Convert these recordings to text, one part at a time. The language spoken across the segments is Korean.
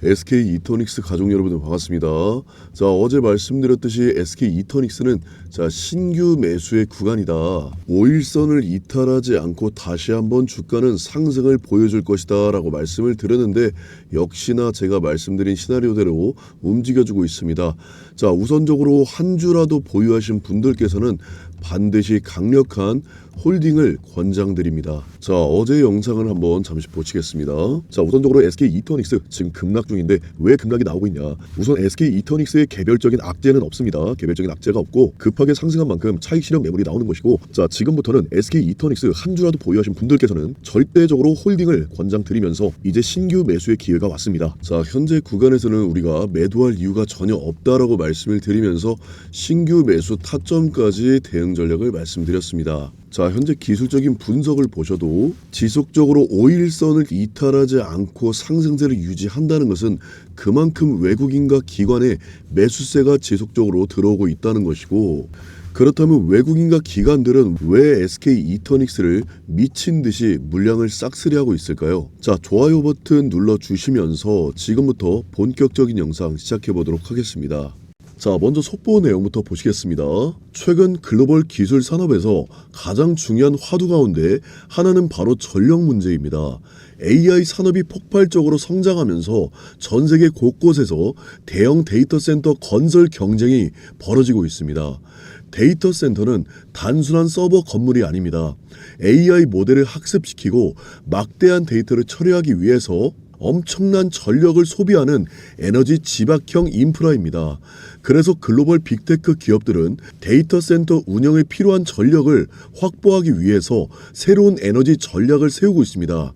SK 이터닉스 가족 여러분들 반갑습니다. 자, 어제 말씀드렸듯이 SK 이터닉스는 신규 매수의 구간이다. 5일선을 이탈하지 않고 다시 한번 주가는 상승을 보여줄 것이다 라고 말씀을 드렸는데, 역시나 제가 말씀드린 시나리오대로 움직여주고 있습니다. 자, 우선적으로 한 주라도 보유하신 분들께서는 반드시 강력한 홀딩을 권장드립니다. 자, 어제 영상을 한번 잠시 보시겠습니다. 자, 우선적으로 SK 이터닉스 지금 급락 중인데 왜 급락이 나오고 있냐. 우선 SK 이터닉스의 개별적인 악재는 없습니다. 개별적인 악재가 없고 급하게 상승한 만큼 차익 실현 매물이 나오는 것이고, 자, 지금부터는 SK 이터닉스 한 주라도 보유하신 분들께서는 절대적으로 홀딩을 권장드리면서 이제 신규 매수의 기회가 왔습니다. 자, 현재 구간에서는 우리가 매도할 이유가 전혀 없다라고 말씀을 드리면서 신규 매수 타점까지 대응 전략을 말씀드렸습니다. 자, 현재 기술적인 분석을 보셔도 지속적으로 5일선을 이탈하지 않고 상승세를 유지한다는 것은 그만큼 외국인과 기관의 매수세가 지속적으로 들어오고 있다는 것이고, 그렇다면 외국인과 기관들은 왜 SK 이터닉스를 미친 듯이 물량을 싹쓸이하고 있을까요? 자, 좋아요 버튼 눌러주시면서 지금부터 본격적인 영상 시작해 보도록 하겠습니다. 자, 먼저 속보 내용부터 보시겠습니다. 최근 글로벌 기술 산업에서 가장 중요한 화두 가운데 하나는 바로 전력 문제입니다. AI 산업이 폭발적으로 성장하면서 전 세계 곳곳에서 대형 데이터 센터 건설 경쟁이 벌어지고 있습니다. 데이터 센터는 단순한 서버 건물이 아닙니다. AI 모델을 학습시키고 막대한 데이터를 처리하기 위해서 엄청난 전력을 소비하는 에너지 집약형 인프라입니다. 그래서 글로벌 빅테크 기업들은 데이터 센터 운영에 필요한 전력을 확보하기 위해서 새로운 에너지 전략을 세우고 있습니다.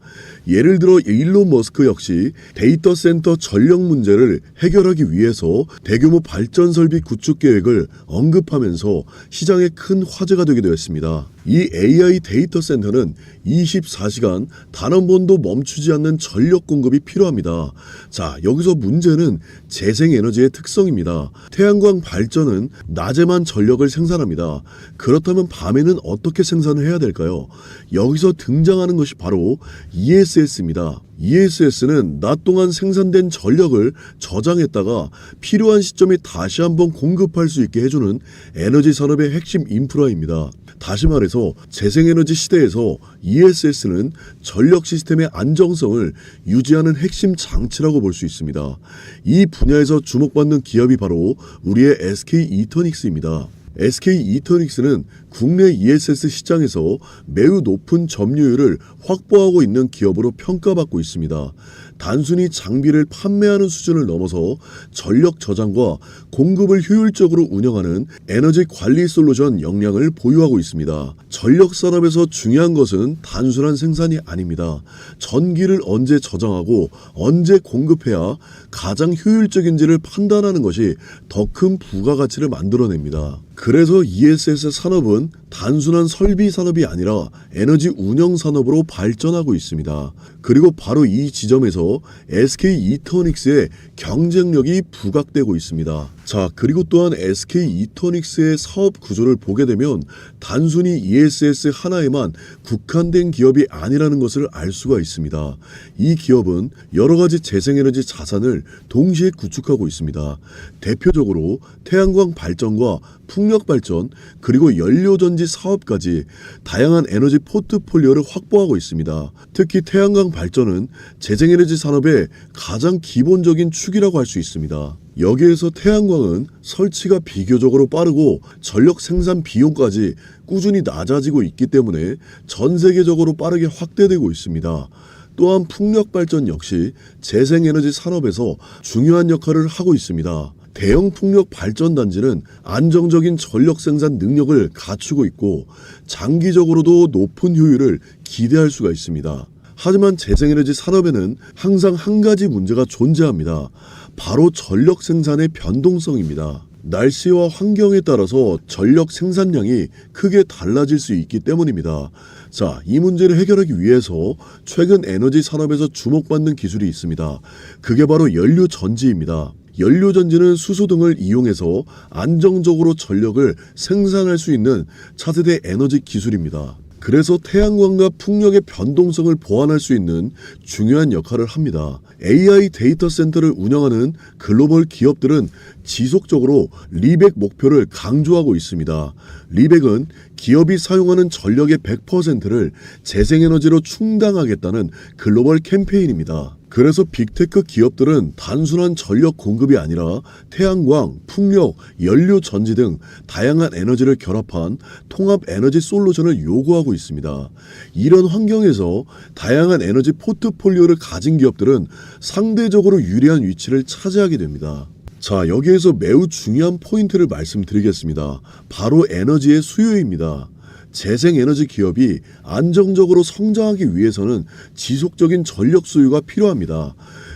예를 들어 일론 머스크 역시 데이터 센터 전력 문제를 해결하기 위해서 대규모 발전 설비 구축 계획을 언급하면서 시장에 큰 화제가 되게 되었습니다. 이 AI 데이터 센터는 24시간 단 한 번도 멈추지 않는 전력 공급이 필요합니다. 자, 여기서 문제는 재생에너지의 특성입니다. 태양광 발전은 낮에만 전력을 생산합니다. 그렇다면 밤에는 어떻게 생산을 해야 될까요? 여기서 등장하는 것이 바로 ESS입니다. ESS는 낮 동안 생산된 전력을 저장했다가 필요한 시점에 다시 한번 공급할 수 있게 해주는 에너지 산업의 핵심 인프라입니다. 다시 말해서 재생에너지 시대에서 ESS는 전력 시스템의 안정성을 유지하는 핵심 장치라고 볼 수 있습니다. 이 분야에서 주목받는 기업이 바로 우리의 SK 이터닉스입니다. SK 이터닉스는 국내 ESS 시장에서 매우 높은 점유율을 확보하고 있는 기업으로 평가받고 있습니다. 단순히 장비를 판매하는 수준을 넘어서 전력 저장과 공급을 효율적으로 운영하는 에너지 관리 솔루션 역량을 보유하고 있습니다. 전력 산업에서 중요한 것은 단순한 생산이 아닙니다. 전기를 언제 저장하고 언제 공급해야 가장 효율적인지를 판단하는 것이 더 큰 부가가치를 만들어냅니다. 그래서 ESS 산업은 단순한 설비 산업이 아니라 에너지 운영 산업으로 발전하고 있습니다. 그리고 바로 이 지점에서 SK 이터닉스의 경쟁력이 부각되고 있습니다. 자, 그리고 또한 SK 이터닉스의 사업 구조를 보게 되면 단순히 ESS 하나에만 국한된 기업이 아니라는 것을 알 수가 있습니다. 이 기업은 여러 가지 재생에너지 자산을 동시에 구축하고 있습니다. 대표적으로 태양광 발전과 풍력 발전, 그리고 연료전지 사업까지 다양한 에너지 포트폴리오를 확보하고 있습니다. 특히 태양광 발전은 재생에너지 산업의 가장 기본적인 축이라고 할 수 있습니다. 여기에서 태양광은 설치가 비교적으로 빠르고 전력 생산 비용까지 꾸준히 낮아지고 있기 때문에 전 세계적으로 빠르게 확대되고 있습니다. 또한 풍력 발전 역시 재생에너지 산업에서 중요한 역할을 하고 있습니다. 대형 풍력 발전 단지는 안정적인 전력 생산 능력을 갖추고 있고 장기적으로도 높은 효율을 기대할 수가 있습니다. 하지만 재생에너지 산업에는 항상 한 가지 문제가 존재합니다. 바로 전력 생산의 변동성입니다. 날씨와 환경에 따라서 전력 생산량이 크게 달라질 수 있기 때문입니다. 자, 이 문제를 해결하기 위해서 최근 에너지 산업에서 주목받는 기술이 있습니다. 그게 바로 연료전지입니다. 연료전지는 수소 등을 이용해서 안정적으로 전력을 생산할 수 있는 차세대 에너지 기술입니다. 그래서 태양광과 풍력의 변동성을 보완할 수 있는 중요한 역할을 합니다. AI 데이터 센터를 운영하는 글로벌 기업들은 지속적으로 리백 목표를 강조하고 있습니다. 리백은 기업이 사용하는 전력의 100%를 재생에너지로 충당하겠다는 글로벌 캠페인입니다. 그래서 빅테크 기업들은 단순한 전력 공급이 아니라 태양광, 풍력, 연료 전지 등 다양한 에너지를 결합한 통합 에너지 솔루션을 요구하고 있습니다. 이런 환경에서 다양한 에너지 포트폴리오를 가진 기업들은 상대적으로 유리한 위치를 차지하게 됩니다. 자, 여기에서 매우 중요한 포인트를 말씀드리겠습니다. 바로 에너지의 수요입니다. 재생에너지 기업이 안정적으로 성장하기 위해서는 지속적인 전력 수요가 필요합니다.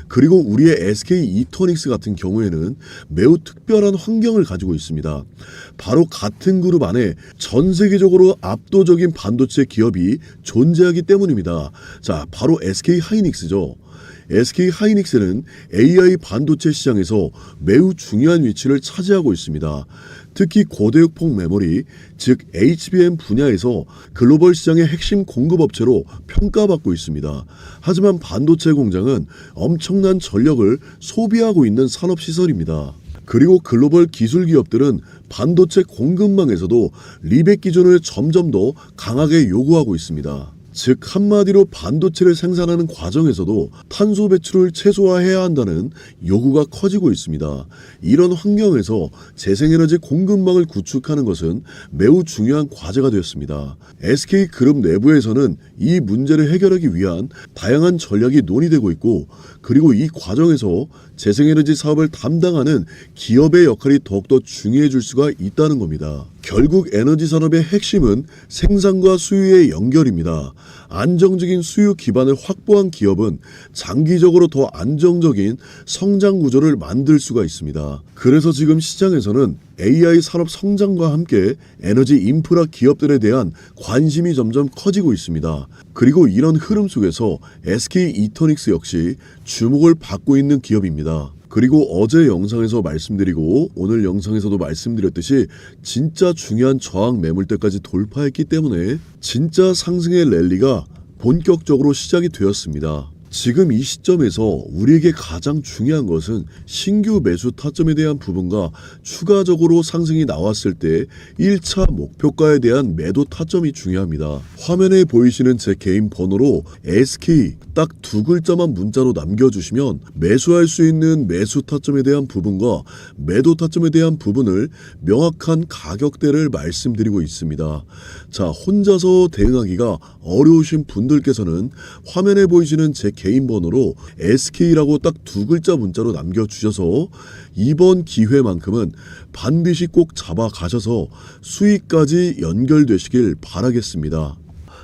그리고 우리의 SK 이터닉스 같은 경우에는 매우 특별한 환경을 가지고 있습니다. 바로 같은 그룹 안에 전 세계적으로 압도적인 반도체 기업이 존재하기 때문입니다. 자, 바로 SK 하이닉스죠. SK 하이닉스는 AI 반도체 시장에서 매우 중요한 위치를 차지하고 있습니다. 특히 고대역폭 메모리, 즉 HBM 분야에서 글로벌 시장의 핵심 공급업체로 평가받고 있습니다. 하지만 반도체 공장은 엄청난 전력을 소비하고 있는 산업시설입니다. 그리고 글로벌 기술 기업들은 반도체 공급망에서도 리백 기준을 점점 더 강하게 요구하고 있습니다. 즉 한마디로 반도체를 생산하는 과정에서도 탄소 배출을 최소화해야 한다는 요구가 커지고 있습니다. 이런 환경에서 재생에너지 공급망을 구축하는 것은 매우 중요한 과제가 되었습니다. SK그룹 내부에서는 이 문제를 해결하기 위한 다양한 전략이 논의되고 있고, 그리고 이 과정에서 재생에너지 사업을 담당하는 기업의 역할이 더욱더 중요해질 수가 있다는 겁니다. 결국 에너지 산업의 핵심은 생산과 수요의 연결입니다. 안정적인 수요 기반을 확보한 기업은 장기적으로 더 안정적인 성장 구조를 만들 수가 있습니다. 그래서 지금 시장에서는 AI 산업 성장과 함께 에너지 인프라 기업들에 대한 관심이 점점 커지고 있습니다. 그리고 이런 흐름 속에서 SK 이터닉스 역시 주목을 받고 있는 기업입니다. 그리고 어제 영상에서 말씀드리고 오늘 영상에서도 말씀드렸듯이 진짜 중요한 저항 매물대까지 돌파했기 때문에 진짜 상승의 랠리가 본격적으로 시작이 되었습니다. 지금 이 시점에서 우리에게 가장 중요한 것은 신규 매수 타점에 대한 부분과 추가적으로 상승이 나왔을 때 1차 목표가에 대한 매도 타점이 중요합니다. 화면에 보이시는 제 개인 번호로 SK 딱 두 글자만 문자로 남겨주시면 매수할 수 있는 매수 타점에 대한 부분과 매도 타점에 대한 부분을 명확한 가격대를 말씀드리고 있습니다. 자, 혼자서 대응하기가 어려우신 분들께서는 화면에 보이시는 제 개인 번호로 SK라고 딱 두 글자 문자로 남겨주셔서 이번 기회만큼은 반드시 꼭 잡아가셔서 수익까지 연결되시길 바라겠습니다.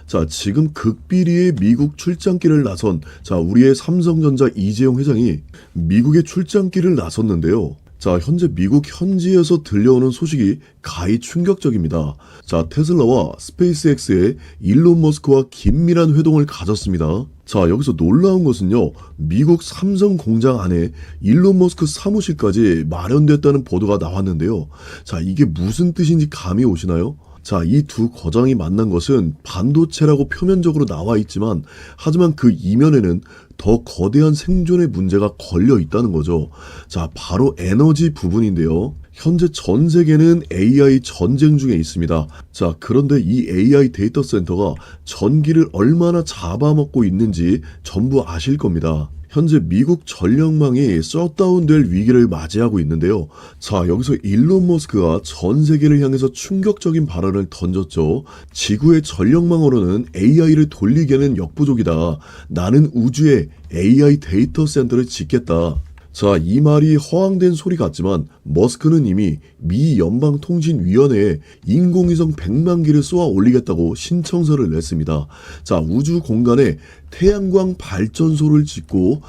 자, 지금 극비리의 미국 출장길을 나선 우리의 삼성전자 이재용 회장이 미국의 출장길을 나섰는데요. 자, 현재 미국 현지에서 들려오는 소식이 가히 충격적입니다. 자, 테슬라와 스페이스X의 일론 머스크와 긴밀한 회동을 가졌습니다. 자, 여기서 놀라운 것은요, 미국 삼성 공장 안에 일론 머스크 사무실까지 마련됐다는 보도가 나왔는데요. 자, 이게 무슨 뜻인지 감이 오시나요? 자, 이 두 거장이 만난 것은 반도체라고 표면적으로 나와 있지만, 하지만 그 이면에는 더 거대한 생존의 문제가 걸려 있다는 거죠. 자, 바로 에너지 부분인데요. 현재 전 세계는 AI 전쟁 중에 있습니다. 자, 그런데 이 AI 데이터 센터가 전기를 얼마나 잡아먹고 있는지 전부 아실 겁니다. 현재 미국 전력망이 셧다운될 위기를 맞이하고 있는데요. 자, 여기서 일론 머스크가 전 세계를 향해서 충격적인 발언을 던졌죠. 지구의 전력망으로는 AI를 돌리기에는 역부족이다. 나는 우주에 AI 데이터 센터를 짓겠다. 자, 이 말이 허황된 소리 같지만 머스크는 이미 미 연방통신위원회에 인공위성 100만 기를 쏘아 올리겠다고 신청서를 냈습니다. 자, 우주 공간에 태양광 발전소를 짓고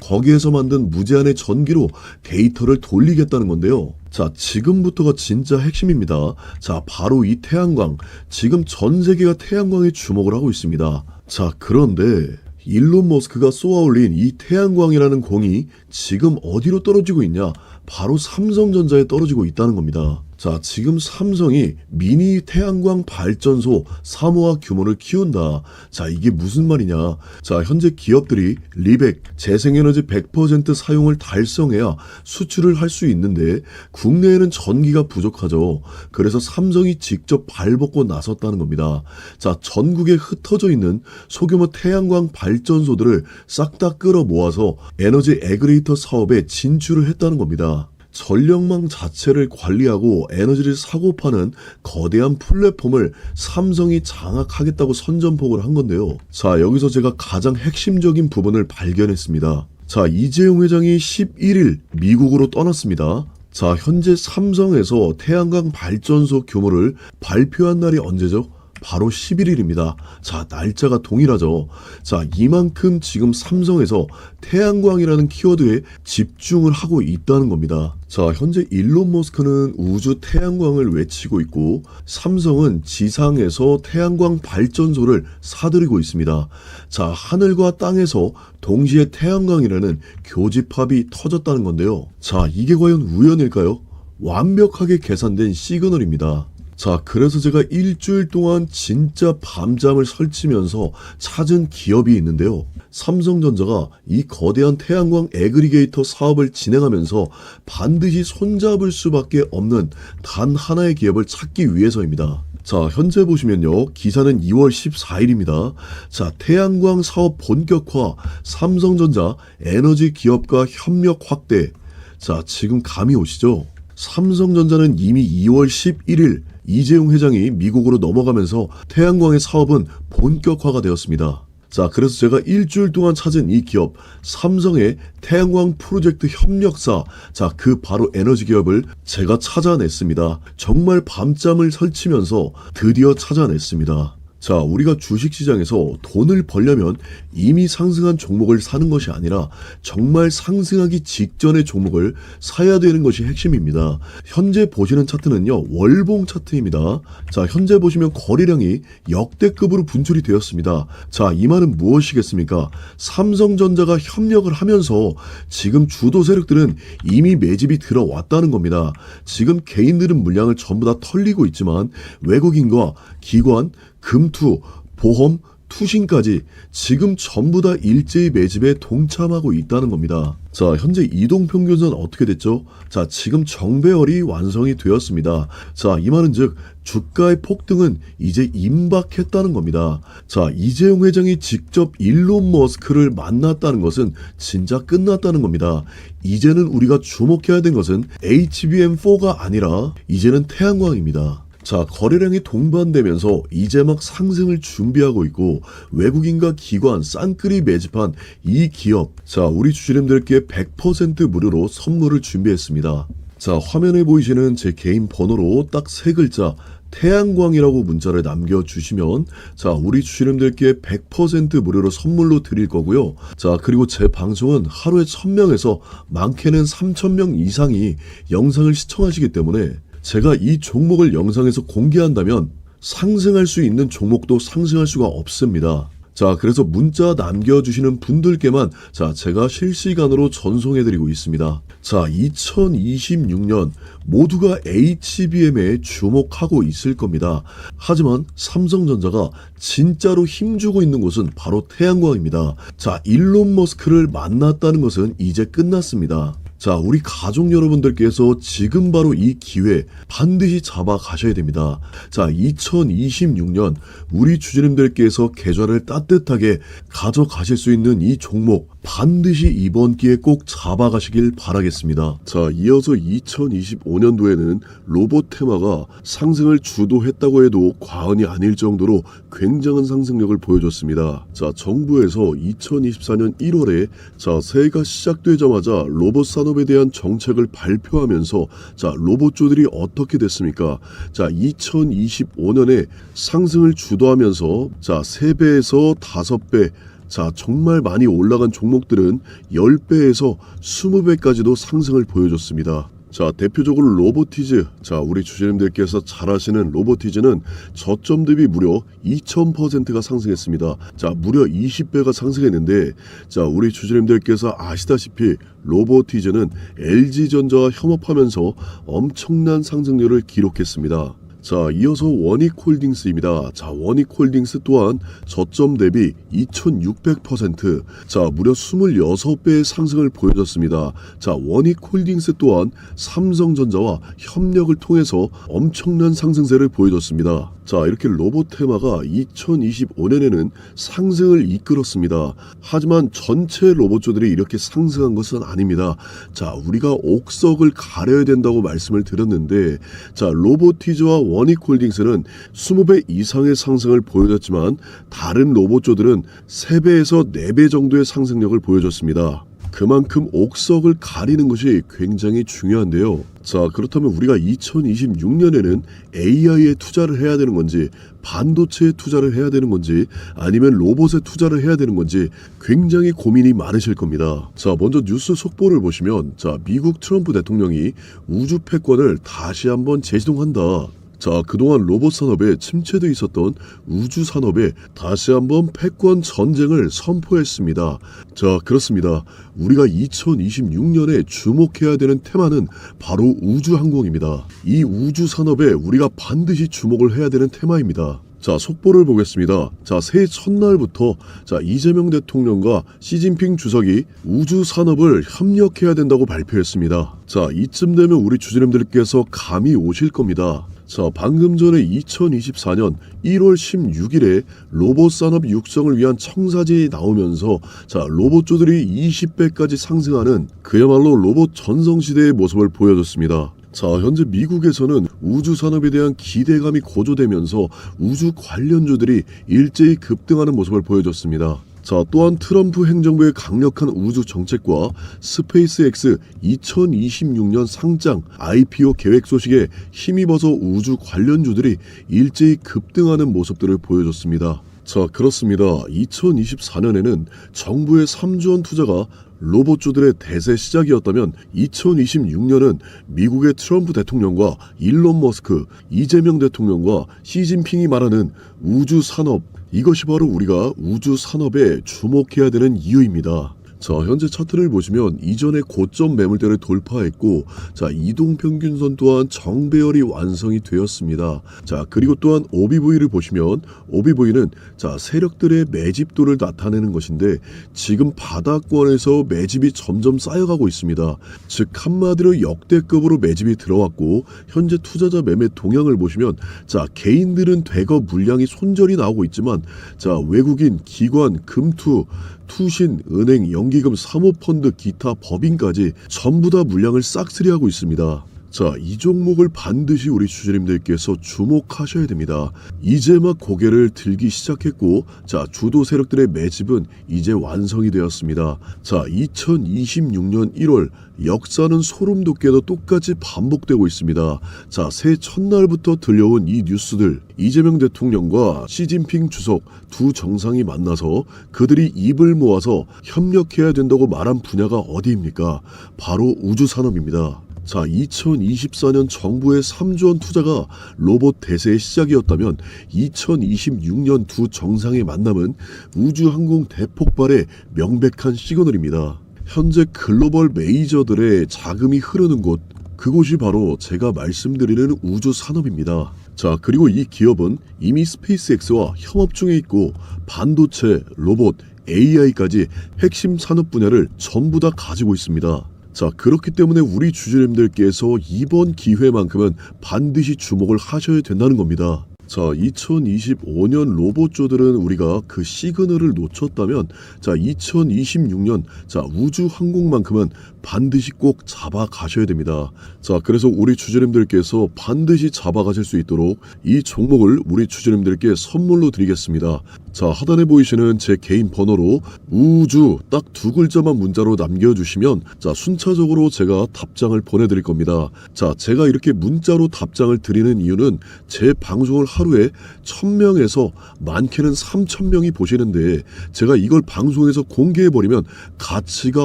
거기에서 만든 무제한의 전기로 데이터를 돌리겠다는 건데요. 자, 지금부터가 진짜 핵심입니다. 자, 바로 이 태양광. 지금 전 세계가 태양광에 주목을 하고 있습니다. 자, 그런데 일론 머스크가 쏘아올린 이 태양광이라는 공이 지금 어디로 떨어지고 있냐? 바로 삼성전자에 떨어지고 있다는 겁니다. 자, 지금 삼성이 미니 태양광 발전소 사모화 규모를 키운다. 자, 이게 무슨 말이냐? 자, 현재 기업들이 리백, 재생에너지 100% 사용을 달성해야 수출을 할 수 있는데 국내에는 전기가 부족하죠. 그래서 삼성이 직접 발벗고 나섰다는 겁니다. 자, 전국에 흩어져 있는 소규모 태양광 발전소들을 싹 다 끌어 모아서 에너지 애그레이터 사업에 진출을 했다는 겁니다. 전력망 자체를 관리하고 에너지를 사고 파는 거대한 플랫폼을 삼성이 장악하겠다고 선전포고를 한 건데요. 자, 여기서 제가 가장 핵심적인 부분을 발견했습니다. 자, 이재용 회장이 11일 미국으로 떠났습니다. 자, 현재 삼성에서 태양광 발전소 규모를 발표한 날이 언제죠? 바로 11일입니다. 자, 날짜가 동일하죠. 자, 이만큼 지금 삼성에서 태양광이라는 키워드에 집중을 하고 있다는 겁니다. 자, 현재 일론 머스크는 우주 태양광을 외치고 있고 삼성은 지상에서 태양광 발전소를 사들이고 있습니다. 자, 하늘과 땅에서 동시에 태양광이라는 교집합이 터졌다는 건데요. 자, 이게 과연 우연일까요? 완벽하게 계산된 시그널입니다. 자, 그래서 제가 일주일 동안 진짜 밤잠을 설치면서 찾은 기업이 있는데요. 삼성전자가 이 거대한 태양광 애그리게이터 사업을 진행하면서 반드시 손잡을 수밖에 없는 단 하나의 기업을 찾기 위해서입니다. 자, 현재 보시면요. 기사는 2월 14일입니다. 자, 태양광 사업 본격화, 삼성전자 에너지 기업과 협력 확대. 자, 지금 감이 오시죠? 삼성전자는 이미 2월 11일 이재용 회장이 미국으로 넘어가면서 태양광의 사업은 본격화가 되었습니다. 자, 그래서 제가 일주일 동안 찾은 이 기업, 삼성의 태양광 프로젝트 협력사, 자, 그 바로 에너지 기업을 제가 찾아냈습니다. 정말 밤잠을 설치면서 드디어 찾아냈습니다. 자, 우리가 주식시장에서 돈을 벌려면 이미 상승한 종목을 사는 것이 아니라 정말 상승하기 직전의 종목을 사야 되는 것이 핵심입니다. 현재 보시는 차트는요, 월봉 차트입니다. 자, 현재 보시면 거래량이 역대급으로 분출이 되었습니다. 자, 이 말은 무엇이겠습니까? 삼성전자가 협력을 하면서 지금 주도 세력들은 이미 매집이 들어왔다는 겁니다. 지금 개인들은 물량을 전부 다 털리고 있지만 외국인과 기관, 금투, 보험, 투신까지 지금 전부 다 일제히 매집에 동참하고 있다는 겁니다. 자, 현재 이동평균선 어떻게 됐죠? 자, 지금 정배열이 완성이 되었습니다. 자, 이 말은 즉 주가의 폭등은 이제 임박했다는 겁니다. 자, 이재용 회장이 직접 일론 머스크를 만났다는 것은 진짜 끝났다는 겁니다. 이제는 우리가 주목해야 된 것은 HBM4가 아니라 이제는 태양광입니다. 자, 거래량이 동반되면서 이제 막 상승을 준비하고 있고 외국인과 기관 쌍끌이 매집한 이 기업, 자, 우리 주주님들께 100% 무료로 선물을 준비했습니다. 자, 화면에 보이시는 제 개인 번호로 딱 세 글자 태양광이라고 문자를 남겨주시면 자, 우리 주주님들께 100% 무료로 선물로 드릴 거고요. 자, 그리고 제 방송은 하루에 1000명에서 많게는 3000명 이상이 영상을 시청하시기 때문에 제가 이 종목을 영상에서 공개한다면 상승할 수 있는 종목도 상승할 수가 없습니다. 자, 그래서 문자 남겨주시는 분들께만 자, 제가 실시간으로 전송해드리고 있습니다. 자, 2026년 모두가 HBM에 주목하고 있을 겁니다. 하지만 삼성전자가 진짜로 힘주고 있는 곳은 바로 태양광입니다. 자, 일론 머스크를 만났다는 것은 이제 끝났습니다. 자, 우리 가족 여러분들께서 지금 바로 이 기회 반드시 잡아 가셔야 됩니다. 자, 2026년 우리 주주님들께서 계좌를 따뜻하게 가져가실 수 있는 이 종목 반드시 이번 기회에 꼭 잡아가시길 바라겠습니다. 자, 이어서 2025년도에는 로봇 테마가 상승을 주도했다고 해도 과언이 아닐 정도로 굉장한 상승력을 보여줬습니다. 자, 정부에서 2024년 1월에 자, 새해가 시작되자마자 로봇 산업에 대한 정책을 발표하면서 자, 로봇주들이 어떻게 됐습니까? 자, 2025년에 상승을 주도하면서 자, 3배에서 5배, 자, 정말 많이 올라간 종목들은 10배에서 20배까지도 상승을 보여줬습니다. 자, 대표적으로 로보티즈. 자, 우리 주주님들께서 잘 아시는 로보티즈는 저점 대비 무려 2000%가 상승했습니다. 자, 무려 20배가 상승했는데, 자, 우리 주주님들께서 아시다시피 로보티즈는 LG전자와 협업하면서 엄청난 상승률을 기록했습니다. 자, 이어서 원익홀딩스입니다. 자, 원익홀딩스 또한 저점 대비 2600%, 자, 무려 26배의 상승을 보여줬습니다. 자, 원익홀딩스 또한 삼성전자와 협력을 통해서 엄청난 상승세를 보여줬습니다. 자, 이렇게 로봇 테마가 2025년에는 상승을 이끌었습니다. 하지만 전체 로봇주들이 이렇게 상승한 것은 아닙니다. 자, 우리가 옥석을 가려야 된다고 말씀을 드렸는데, 자, 로보티즈와 원익홀딩스는 20배 이상의 상승을 보여줬지만 다른 로봇주들은 3배에서 4배 정도의 상승력을 보여줬습니다. 그만큼 옥석을 가리는 것이 굉장히 중요한데요. 자, 그렇다면 우리가 2026년에는 AI에 투자를 해야 되는 건지, 반도체에 투자를 해야 되는 건지, 아니면 로봇에 투자를 해야 되는 건지 굉장히 고민이 많으실 겁니다. 자, 먼저 뉴스 속보를 보시면, 자, 미국 트럼프 대통령이 우주 패권을 다시 한번 재시동한다. 자, 그동안 로봇 산업에 침체돼 있었던 우주 산업에 다시 한번 패권 전쟁을 선포했습니다. 자, 그렇습니다. 우리가 2026년에 주목해야 되는 테마는 바로 우주 항공입니다. 이 우주 산업에 우리가 반드시 주목을 해야 되는 테마입니다. 자, 속보를 보겠습니다. 자, 새해 첫날부터 자, 이재명 대통령과 시진핑 주석이 우주 산업을 협력해야 된다고 발표했습니다. 자, 이쯤 되면 우리 주주님들께서 감이 오실 겁니다. 자, 방금 전에 2024년 1월 16일에 로봇 산업 육성을 위한 청사진이 나오면서, 자, 로봇주들이 20배까지 상승하는 그야말로 로봇 전성시대의 모습을 보여줬습니다. 자, 현재 미국에서는 우주 산업에 대한 기대감이 고조되면서 우주 관련주들이 일제히 급등하는 모습을 보여줬습니다. 자, 또한 트럼프 행정부의 강력한 우주 정책과 스페이스X 2026년 상장 IPO 계획 소식에 힘입어서 우주 관련주들이 일제히 급등하는 모습들을 보여줬습니다. 자, 그렇습니다. 2024년에는 정부의 3조 원 투자가 로봇주들의 대세 시작이었다면 2026년은 미국의 트럼프 대통령과 일론 머스크, 이재명 대통령과 시진핑이 말하는 우주 산업, 이것이 바로 우리가 우주 산업에 주목해야 되는 이유입니다. 자, 현재 차트를 보시면 이전의 고점 매물대를 돌파했고, 자, 이동평균선 또한 정배열이 완성이 되었습니다. 자, 그리고 또한 OBV를 보시면 OBV는 자, 세력들의 매집도를 나타내는 것인데 지금 바닥권에서 매집이 점점 쌓여가고 있습니다. 즉 한마디로 역대급으로 매집이 들어왔고, 현재 투자자 매매 동향을 보시면, 자, 개인들은 대거 물량이 손절이 나오고 있지만, 자, 외국인, 기관, 금투, 투신, 은행, 연기금, 사모펀드, 기타 법인까지 전부 다 물량을 싹쓸이하고 있습니다. 자, 이 종목을 반드시 우리 주주님들께서 주목하셔야 됩니다. 이제 막 고개를 들기 시작했고, 자, 주도 세력들의 매집은 이제 완성이 되었습니다. 자, 2026년 1월 역사는 소름 돋게도 똑같이 반복되고 있습니다. 자, 새해 첫날부터 들려온 이 뉴스들, 이재명 대통령과 시진핑 주석 두 정상이 만나서 그들이 입을 모아서 협력해야 된다고 말한 분야가 어디입니까? 바로 우주 산업입니다. 자, 2024년 정부의 3조 원 투자가 로봇 대세의 시작이었다면 2026년 두 정상의 만남은 우주항공 대폭발의 명백한 시그널입니다. 현재 글로벌 메이저들의 자금이 흐르는 곳, 그곳이 바로 제가 말씀드리는 우주 산업입니다. 자, 그리고 이 기업은 이미 스페이스X와 협업 중에 있고 반도체, 로봇, AI까지 핵심 산업 분야를 전부 다 가지고 있습니다. 자, 그렇기 때문에 우리 주주님들께서 이번 기회만큼은 반드시 주목을 하셔야 된다는 겁니다. 자, 2025년 로봇주들은 우리가 그 시그널을 놓쳤다면, 자, 2026년 자, 우주 항공만큼은 반드시 꼭 잡아가셔야 됩니다. 자, 그래서 우리 주주님들께서 반드시 잡아가실 수 있도록 이 종목을 우리 주주님들께 선물로 드리겠습니다. 자, 하단에 보이시는 제 개인 번호로 우주 딱 두 글자만 문자로 남겨주시면 자, 순차적으로 제가 답장을 보내드릴 겁니다. 자, 제가 이렇게 문자로 답장을 드리는 이유는 제 방송을 하루에 1000명에서 많게는 3000명이 보시는데 제가 이걸 방송에서 공개해버리면 가치가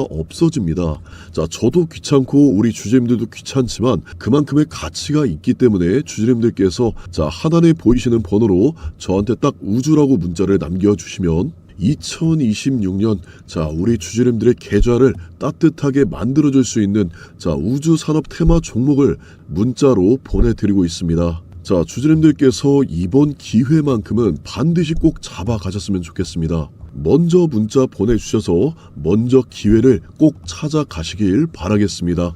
없어집니다. 자, 저도 귀찮고 우리 주주님들도 귀찮지만 그만큼의 가치가 있기 때문에 주주님들께서 자, 하단에 보이시는 번호로 저한테 딱 우주라고 문자를 남겨주시면 2026년 자, 우리 주주님들의 계좌를 따뜻하게 만들어줄 수 있는 자, 우주산업 테마 종목을 문자로 보내드리고 있습니다. 자, 주주님들께서 이번 기회만큼은 반드시 꼭 잡아가셨으면 좋겠습니다. 먼저 문자 보내주셔서 먼저 기회를 꼭 찾아가시길 바라겠습니다.